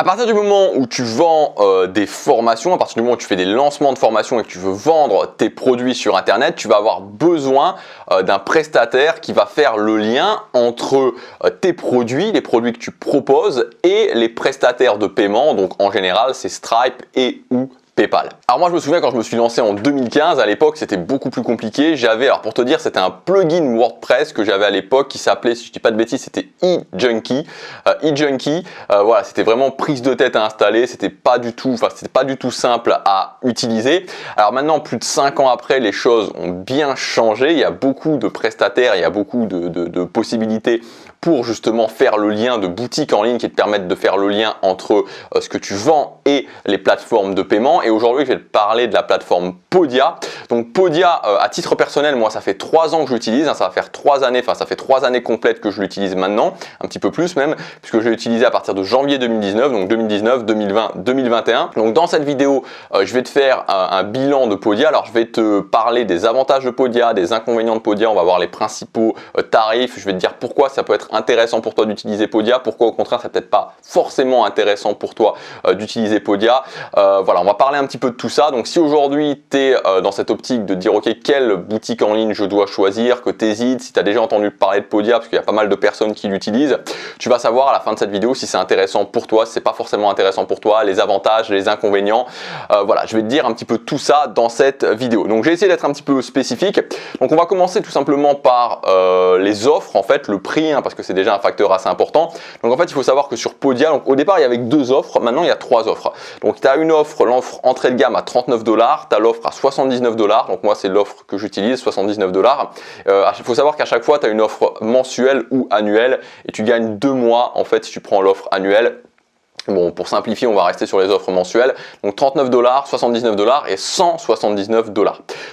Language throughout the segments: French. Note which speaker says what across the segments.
Speaker 1: À partir du moment où tu vends des formations, à partir du moment où tu fais des lancements de formations et que tu veux vendre tes produits sur Internet, tu vas avoir besoin d'un prestataire qui va faire le lien entre tes produits, les produits que tu proposes et les prestataires de paiement. Donc en général, c'est Stripe et ou PayPal. Alors moi je me souviens quand je me suis lancé en 2015, à l'époque c'était beaucoup plus compliqué. J'avais, alors pour te dire, c'était un plugin WordPress que j'avais à l'époque qui s'appelait, si je dis pas de bêtises, c'était eJunkie. Voilà, c'était vraiment prise de tête à installer, c'était pas du tout simple à utiliser. Alors maintenant, plus de 5 ans après, les choses ont bien changé. Il y a beaucoup de prestataires, il y a beaucoup de possibilités pour justement faire le lien de boutiques en ligne qui te permettent de faire le lien entre ce que tu vends et les plateformes de paiement. Et aujourd'hui, je vais te parler de la plateforme Podia. Donc Podia, à titre personnel, moi, ça fait 3 ans que je l'utilise. Ça va faire 3 années, enfin ça fait 3 années complètes que je l'utilise maintenant, un petit peu plus même, puisque je l'ai utilisé à partir de janvier 2019, donc 2019, 2020, 2021. Donc dans cette vidéo, je vais te faire un bilan de Podia. Alors je vais te parler des avantages de Podia, des inconvénients de Podia. On va voir les principaux tarifs. Je vais te dire pourquoi ça peut être intéressant pour toi d'utiliser Podia, pourquoi au contraire c'est peut-être pas forcément intéressant pour toi d'utiliser Podia. Voilà, on va parler un petit peu de tout ça. Donc si aujourd'hui tu es dans cette optique de dire ok, quelle boutique en ligne je dois choisir, que tu hésites, si tu as déjà entendu parler de Podia, parce qu'il y a pas mal de personnes qui l'utilisent, tu vas savoir à la fin de cette vidéo si c'est intéressant pour toi, si c'est pas forcément intéressant pour toi, les avantages, les inconvénients. Voilà, je vais te dire un petit peu tout ça dans cette vidéo. Donc j'ai essayé d'être un petit peu spécifique. Donc on va commencer tout simplement par les offres, en fait, le prix, parce que c'est déjà un facteur assez important. Donc en fait, il faut savoir que sur Podia, donc au départ il y avait 2 offres, maintenant il y a 3 offres. Donc tu as une offre, l'offre entrée de gamme à 39 $, tu as l'offre à 79 $, donc moi c'est l'offre que j'utilise, 79 $. Il faut savoir qu'à chaque fois tu as une offre mensuelle ou annuelle et tu gagnes 2 mois en fait si tu prends l'offre annuelle. Bon, pour simplifier, on va rester sur les offres mensuelles. Donc 39 $, 79 $ et 179 $.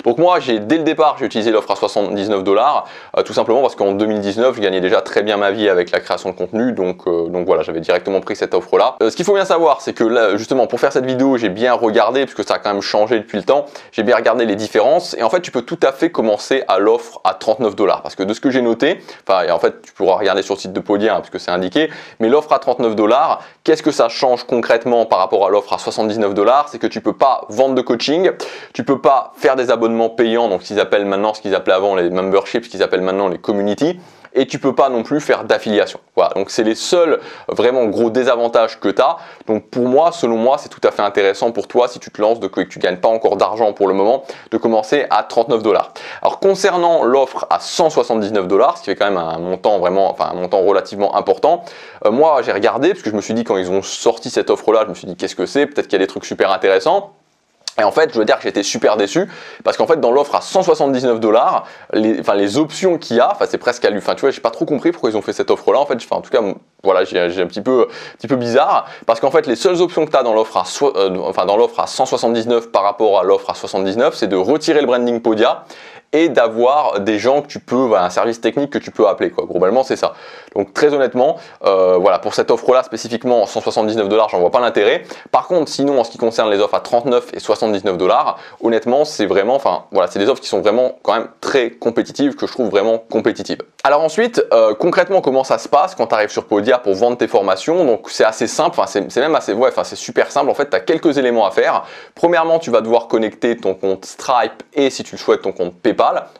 Speaker 1: Donc moi, dès le départ, j'ai utilisé l'offre à 79 $, tout simplement parce qu'en 2019, je gagnais déjà très bien ma vie avec la création de contenu. Donc voilà, j'avais directement pris cette offre-là. Ce qu'il faut bien savoir, c'est que là, justement, pour faire cette vidéo, j'ai bien regardé, puisque ça a quand même changé depuis le temps, j'ai bien regardé les différences. Et en fait, tu peux tout à fait commencer à l'offre à 39 $. Parce que de ce que j'ai noté, et en fait, tu pourras regarder sur le site de Podia, puisque c'est indiqué, mais l'offre à 39 $, qu'est-ce que ça change concrètement par rapport à l'offre à 79 $, c'est que tu peux pas vendre de coaching, tu peux pas faire des abonnements payants, donc ce qu'ils appellent maintenant, ce qu'ils appelaient avant les memberships, ce qu'ils appellent maintenant les community, et tu peux pas non plus faire d'affiliation. Voilà, donc c'est les seuls vraiment gros désavantages que tu as. Donc pour moi, selon moi, c'est tout à fait intéressant pour toi si tu te lances, que tu gagnes pas encore d'argent pour le moment, de commencer à 39 $. Alors concernant l'offre à 179 $, ce qui fait quand même un montant un montant relativement important, moi j'ai regardé parce que je me suis dit quand ils ont sorti cette offre-là, je me suis dit qu'est-ce que c'est, peut-être qu'il y a des trucs super intéressants. Et en fait, je veux dire que j'étais super déçu parce qu'en fait, dans l'offre à 179 $, les options qu'il y a, c'est presque à lui. Tu vois, j'ai pas trop compris pourquoi ils ont fait cette offre-là. En fait, en tout cas, voilà, j'ai un petit peu bizarre parce qu'en fait, les seules options que tu as dans l'offre à 179 par rapport à l'offre à 79, c'est de retirer le branding Podia et d'avoir des gens que tu peux, un service technique que tu peux appeler, quoi. Globalement, c'est ça. Donc très honnêtement, voilà, pour cette offre-là spécifiquement 179 $, j'en vois pas l'intérêt. Par contre, sinon en ce qui concerne les offres à 39 et 79 $, honnêtement, c'est vraiment, c'est des offres qui sont vraiment quand même très compétitives, que je trouve vraiment compétitives. Alors ensuite, concrètement, comment ça se passe quand tu arrives sur Podia pour vendre tes formations? Donc c'est assez simple, c'est même assez, c'est super simple. En fait, tu as quelques éléments à faire. Premièrement, tu vas devoir connecter ton compte Stripe et si tu le souhaites, ton compte PayPal,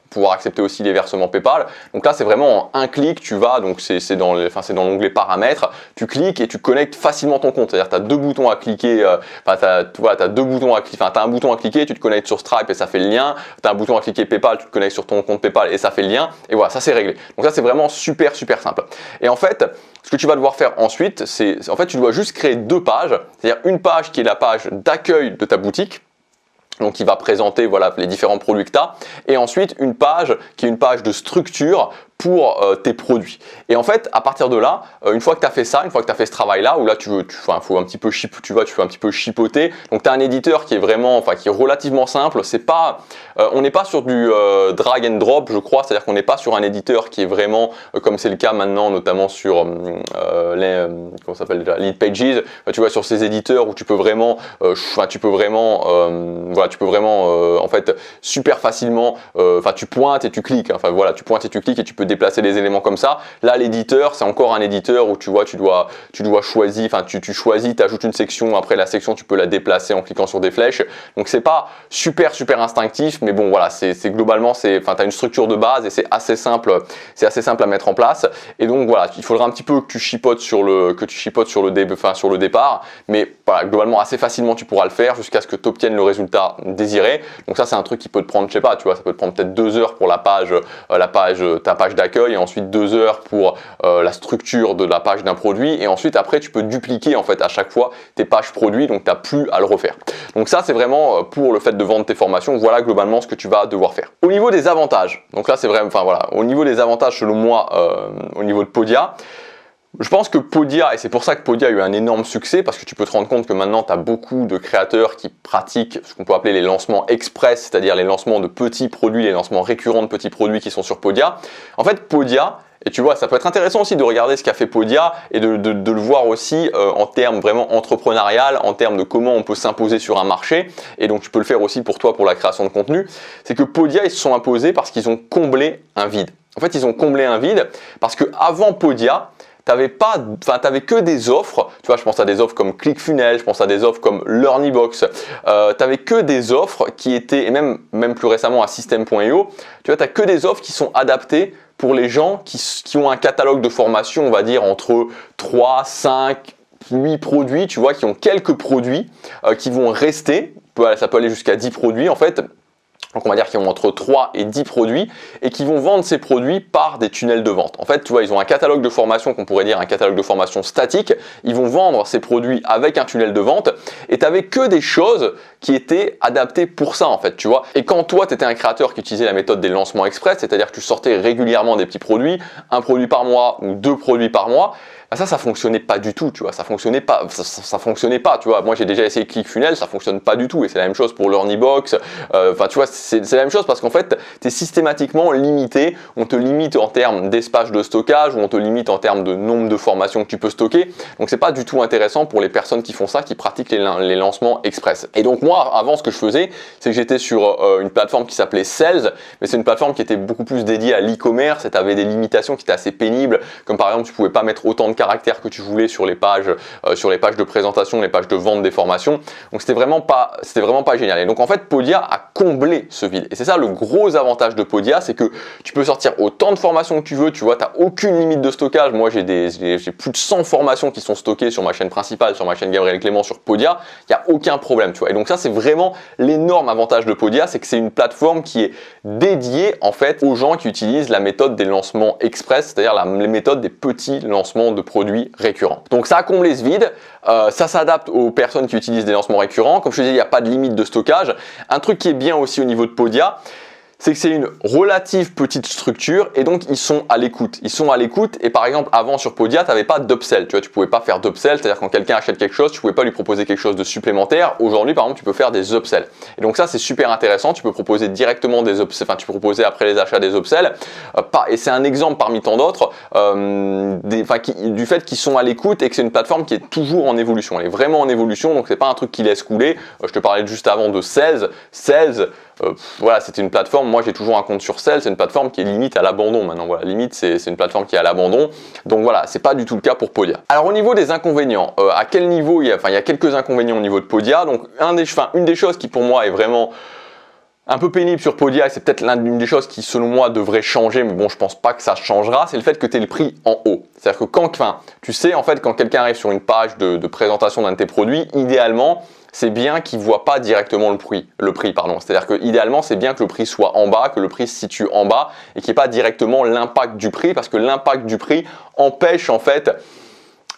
Speaker 1: pouvoir accepter aussi les versements PayPal. Donc là, c'est vraiment en un clic, tu vas, donc c'est dans l'onglet paramètres, tu cliques et tu connectes facilement ton compte. C'est-à-dire tu as 2 boutons à cliquer, tu as un bouton à cliquer, tu te connectes sur Stripe et ça fait le lien. Tu as un bouton à cliquer PayPal, tu te connectes sur ton compte PayPal et ça fait le lien. Et voilà, ça c'est réglé. Donc ça, c'est vraiment super simple. Et en fait, ce que tu vas devoir faire ensuite, c'est en fait, tu dois juste créer 2 pages. C'est-à-dire une page qui est la page d'accueil de ta boutique, donc qui va présenter les différents produits que tu as, et ensuite une page qui est une page de structure pour tes produits. Et en fait, à partir de là, une fois que tu as fait ça, une fois que tu as fait ce travail-là, où là faut un petit peu chipoter. Donc tu as un éditeur qui est vraiment, qui est relativement simple. C'est pas, on n'est pas sur du drag and drop, je crois. C'est-à-dire qu'on n'est pas sur un éditeur qui est vraiment, comme c'est le cas maintenant, notamment sur comment ça s'appelle déjà, Lead Pages. Tu vois, sur ces éditeurs où tu peux vraiment, en fait, super facilement, tu pointes et tu cliques. Tu pointes et tu cliques et tu peux déplacer les éléments comme ça. Là, l'éditeur, c'est encore un éditeur où tu vois, tu dois choisir, enfin tu choisis, tu ajoutes une section, après la section, tu peux la déplacer en cliquant sur des flèches. Donc c'est pas super instinctif, mais bon voilà, c'est globalement, tu as une structure de base et c'est assez simple à mettre en place. Et donc voilà, il faudra un petit peu que tu chipotes sur le départ, mais voilà, globalement assez facilement tu pourras le faire jusqu'à ce que tu obtiennes le résultat désiré. Donc ça c'est un truc qui peut te prendre, je sais pas, tu vois, ça peut te prendre peut-être 2 heures pour ta page d'accueil, et ensuite 2 heures pour la structure de la page d'un produit, et ensuite après tu peux dupliquer en fait à chaque fois tes pages produits, donc tu n'as plus à le refaire. Donc ça c'est vraiment pour le fait de vendre tes formations, voilà globalement ce que tu vas devoir faire. Au niveau des avantages, donc là c'est vraiment, enfin voilà, au niveau des avantages selon moi, au niveau de Podia, je pense que Podia, et c'est pour ça que Podia a eu un énorme succès, parce que tu peux te rendre compte que maintenant tu as beaucoup de créateurs qui pratiquent ce qu'on peut appeler les lancements express, c'est-à-dire les lancements de petits produits, les lancements récurrents de petits produits qui sont sur Podia. En fait, Podia, et tu vois, ça peut être intéressant aussi de regarder ce qu'a fait Podia et de le voir aussi en termes vraiment entrepreneurial, en termes de comment on peut s'imposer sur un marché. Et donc tu peux le faire aussi pour toi, pour la création de contenu. C'est que Podia, ils se sont imposés parce qu'ils ont comblé un vide. En fait, ils ont comblé un vide parce qu'avant Podia, t'avais que des offres, tu vois, je pense à des offres comme ClickFunnels, je pense à des offres comme LearnyBox, t'avais que des offres qui étaient, et même plus récemment à System.io, tu vois, t'as que des offres qui sont adaptées pour les gens qui ont un catalogue de formation, on va dire, entre 3, 5, 8 produits, tu vois, qui ont quelques produits qui vont rester, ça peut aller jusqu'à 10 produits en fait. Donc on va dire qu'ils ont entre 3 et 10 produits et qui vont vendre ces produits par des tunnels de vente. En fait, tu vois, ils ont un catalogue de formation qu'on pourrait dire un catalogue de formation statique. Ils vont vendre ces produits avec un tunnel de vente et tu n'avais que des choses qui étaient adaptées pour ça en fait, tu vois. Et quand toi, tu étais un créateur qui utilisait la méthode des lancements express, c'est-à-dire que tu sortais régulièrement des petits produits, un produit par mois ou 2 produits par mois, bah ça fonctionnait pas du tout, tu vois, ça fonctionnait pas, tu vois. Moi j'ai déjà essayé ClickFunnels, ça fonctionne pas du tout, et c'est la même chose pour LearnyBox. Enfin tu vois, c'est la même chose parce qu'en fait tu es systématiquement limité, on te limite en termes d'espace de stockage, ou on te limite en termes de nombre de formations que tu peux stocker. Donc c'est pas du tout intéressant pour les personnes qui font ça, qui pratiquent les lancements express. Et donc moi avant, ce que je faisais, c'est que j'étais sur une plateforme qui s'appelait Sales, mais c'est une plateforme qui était beaucoup plus dédiée à l'e-commerce, et tu avais des limitations qui étaient assez pénibles, comme par exemple tu pouvais pas mettre autant de caractères que tu voulais sur les pages de présentation, les pages de vente des formations. Donc c'était vraiment pas génial. Et donc en fait Podia a comblé ce vide. Et c'est ça le gros avantage de Podia, c'est que tu peux sortir autant de formations que tu veux, tu vois, tu n'as aucune limite de stockage. Moi j'ai plus de 100 formations qui sont stockées sur ma chaîne principale, sur ma chaîne Gabriel Clément sur Podia, il n'y a aucun problème, tu vois. Et donc ça c'est vraiment l'énorme avantage de Podia, c'est que c'est une plateforme qui est dédiée en fait aux gens qui utilisent la méthode des lancements express, c'est-à-dire la méthode des petits lancements de produits récurrents. Donc ça a comblé ce vide, ça s'adapte aux personnes qui utilisent des lancements récurrents. Comme je te disais, il n'y a pas de limite de stockage. Un truc qui est bien aussi au niveau de Podia, c'est que c'est une relative petite structure et donc ils sont à l'écoute. Ils sont à l'écoute et par exemple avant sur Podia, tu n'avais pas d'upsell, tu vois, tu pouvais pas faire d'upsell, c'est-à-dire quand quelqu'un achète quelque chose, tu pouvais pas lui proposer quelque chose de supplémentaire. Aujourd'hui par exemple, tu peux faire des upsells. Et donc ça c'est super intéressant, tu peux proposer directement des upsells, enfin tu peux proposer après les achats des upsells. Et c'est un exemple parmi tant d'autres du fait qu'ils sont à l'écoute et que c'est une plateforme qui est toujours en évolution. Elle est vraiment en évolution, donc c'est pas un truc qui laisse couler. Je te parlais juste avant de Sales. Voilà, c'était une plateforme, moi j'ai toujours un compte sur Sales, c'est une plateforme qui est limite à l'abandon maintenant, voilà, limite c'est une plateforme qui est à l'abandon, donc voilà, c'est pas du tout le cas pour Podia. Alors au niveau des inconvénients, à quel niveau, il y a quelques inconvénients au niveau de Podia, donc une des choses qui pour moi est vraiment un peu pénible sur Podia, et c'est peut-être l'une des choses qui selon moi devrait changer, mais bon je pense pas que ça changera, c'est le fait que tu aies le prix en haut. C'est-à-dire que tu sais en fait quand quelqu'un arrive sur une page de présentation d'un de tes produits, idéalement, c'est bien qu'il ne voit pas directement le prix. C'est-à-dire que idéalement, c'est bien que le prix soit en bas, que le prix se situe en bas et qu'il n'y ait pas directement l'impact du prix, parce que l'impact du prix empêche en fait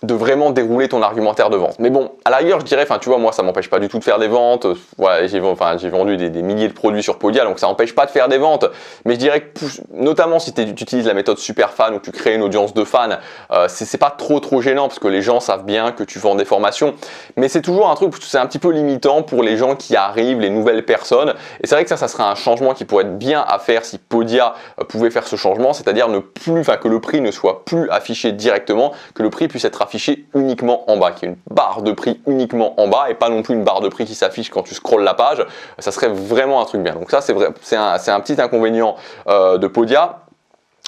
Speaker 1: de vraiment dérouler ton argumentaire de vente. Mais bon, à la rigueur, je dirais, tu vois, moi, ça m'empêche pas du tout de faire des ventes. Voilà, j'ai vendu des milliers de produits sur Podia, donc ça n'empêche pas de faire des ventes. Mais je dirais que, notamment si tu utilises la méthode super fan, où tu crées une audience de fans, c'est pas trop gênant, parce que les gens savent bien que tu vends des formations. Mais c'est toujours un truc, c'est un petit peu limitant pour les gens qui arrivent, les nouvelles personnes. Et c'est vrai que ça serait un changement qui pourrait être bien à faire si Podia pouvait faire ce changement, c'est-à-dire que le prix ne soit plus affiché directement, que le prix puisse être affiché uniquement en bas, qu'il y ait une barre de prix uniquement en bas et pas non plus une barre de prix qui s'affiche quand tu scrolles la page. Ça serait vraiment un truc bien. Donc ça c'est vrai, c'est un petit inconvénient de Podia.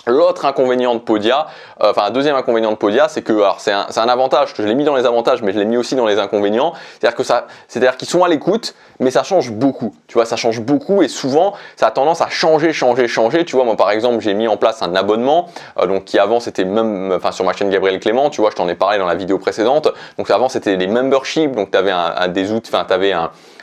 Speaker 1: L'autre inconvénient de Podia, enfin un deuxième inconvénient de Podia, c'est que, alors c'est un avantage, je l'ai mis dans les avantages, mais je l'ai mis aussi dans les inconvénients, c'est-à-dire qu'ils sont à l'écoute, mais ça change beaucoup, tu vois, ça change beaucoup et souvent ça a tendance à changer, tu vois, moi par exemple j'ai mis en place un abonnement, donc qui avant c'était même, enfin sur ma chaîne Gabriel Clément, tu vois, je t'en ai parlé dans la vidéo précédente, donc avant c'était les memberships, donc tu avais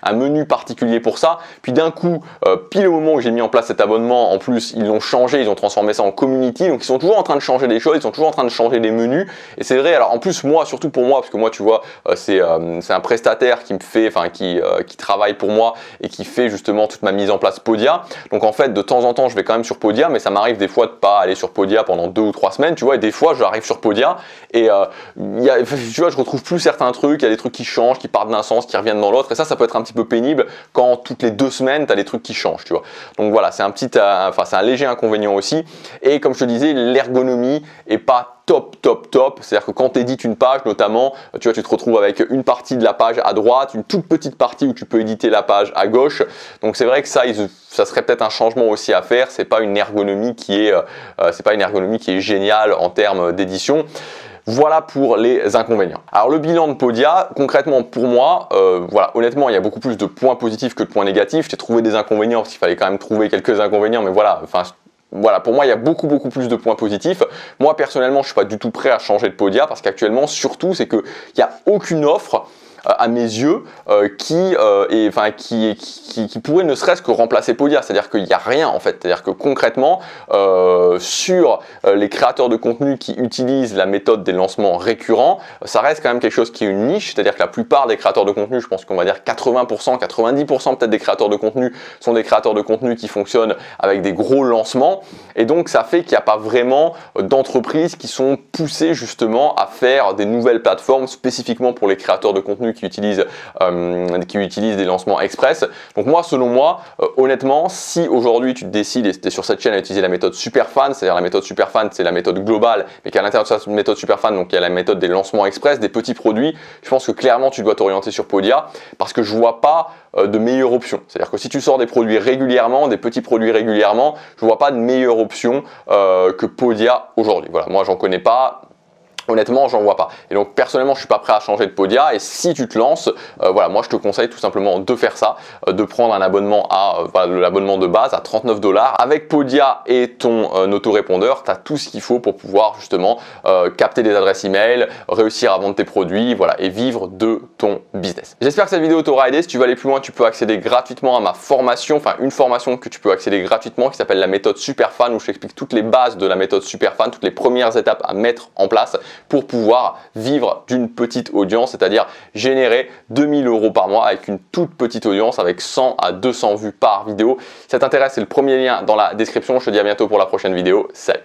Speaker 1: un menu particulier pour ça, puis d'un coup, pile au moment où j'ai mis en place cet abonnement, en plus ils l'ont changé, ils ont transformé ça en community, donc ils sont toujours en train de changer des choses, ils sont toujours en train de changer les menus, et c'est vrai, alors en plus moi, surtout pour moi, parce que moi tu vois, c'est un prestataire qui me fait, enfin qui travaille pour moi et qui fait justement toute ma mise en place Podia, donc en fait de temps en temps je vais quand même sur Podia, mais ça m'arrive des fois de pas aller sur Podia pendant 2 ou 3 semaines, tu vois, et des fois j'arrive sur Podia et tu vois, je retrouve plus certains trucs, il y a des trucs qui changent, qui partent d'un sens, qui reviennent dans l'autre, et ça peut être un petit peu pénible quand toutes les 2 semaines tu as des trucs qui changent, tu vois. Donc voilà, c'est c'est un léger inconvénient aussi. Et comme je te disais, l'ergonomie est pas top. C'est-à-dire que quand tu édites une page, notamment, tu vois, tu te retrouves avec une partie de la page à droite, une toute petite partie où tu peux éditer la page à gauche. Donc c'est vrai que ça serait peut-être un changement aussi à faire. C'est pas une ergonomie qui est géniale en termes d'édition. Voilà pour les inconvénients. Alors le bilan de Podia, concrètement pour moi, voilà, honnêtement il y a beaucoup plus de points positifs que de points négatifs. J'ai trouvé des inconvénients parce qu'il fallait quand même trouver quelques inconvénients, mais voilà, enfin voilà, pour moi il y a beaucoup plus de points positifs. Moi personnellement je suis pas du tout prêt à changer de Podia parce qu'actuellement surtout c'est qu'il n'y a aucune offre à mes yeux qui pourrait ne serait-ce que remplacer Podia, c'est-à-dire qu'il n'y a rien en fait, c'est-à-dire que concrètement sur les créateurs de contenu qui utilisent la méthode des lancements récurrents, ça reste quand même quelque chose qui est une niche, c'est-à-dire que la plupart des créateurs de contenu, je pense qu'on va dire 80%, 90% peut-être des créateurs de contenu sont des créateurs de contenu qui fonctionnent avec des gros lancements, et donc ça fait qu'il n'y a pas vraiment d'entreprises qui sont poussées justement à faire des nouvelles plateformes spécifiquement pour les créateurs de contenu qui utilisent des lancements express. Donc moi, selon moi, honnêtement, si aujourd'hui tu te décides, et c'était sur cette chaîne à utiliser la méthode Superfan, c'est-à-dire la méthode Superfan, c'est la méthode globale, mais qu'à l'intérieur de cette méthode Superfan, donc il y a la méthode des lancements express, des petits produits, je pense que clairement tu dois t'orienter sur Podia, parce que je vois pas de meilleure option. C'est-à-dire que si tu sors des produits régulièrement, des petits produits régulièrement, je vois pas de meilleure option que Podia aujourd'hui. Voilà, moi j'en connais pas. Honnêtement, j'en vois pas. Et donc personnellement, je suis pas prêt à changer de Podia. Et si tu te lances, voilà, moi je te conseille tout simplement de faire ça, de prendre un abonnement l'abonnement de base à 39 $. Avec Podia et ton autorépondeur, tu as tout ce qu'il faut pour pouvoir justement capter des adresses email, réussir à vendre tes produits, voilà, et vivre de ton business. J'espère que cette vidéo t'aura aidé. Si tu veux aller plus loin, tu peux accéder gratuitement à ma formation, enfin une formation que tu peux accéder gratuitement qui s'appelle la méthode Superfan, où je t'explique toutes les bases de la méthode Superfan, toutes les premières étapes à mettre en place pour pouvoir vivre d'une petite audience, c'est-à-dire générer 2000 € par mois avec une toute petite audience, avec 100 à 200 vues par vidéo. Si ça t'intéresse, c'est le premier lien dans la description. Je te dis à bientôt pour la prochaine vidéo. Salut!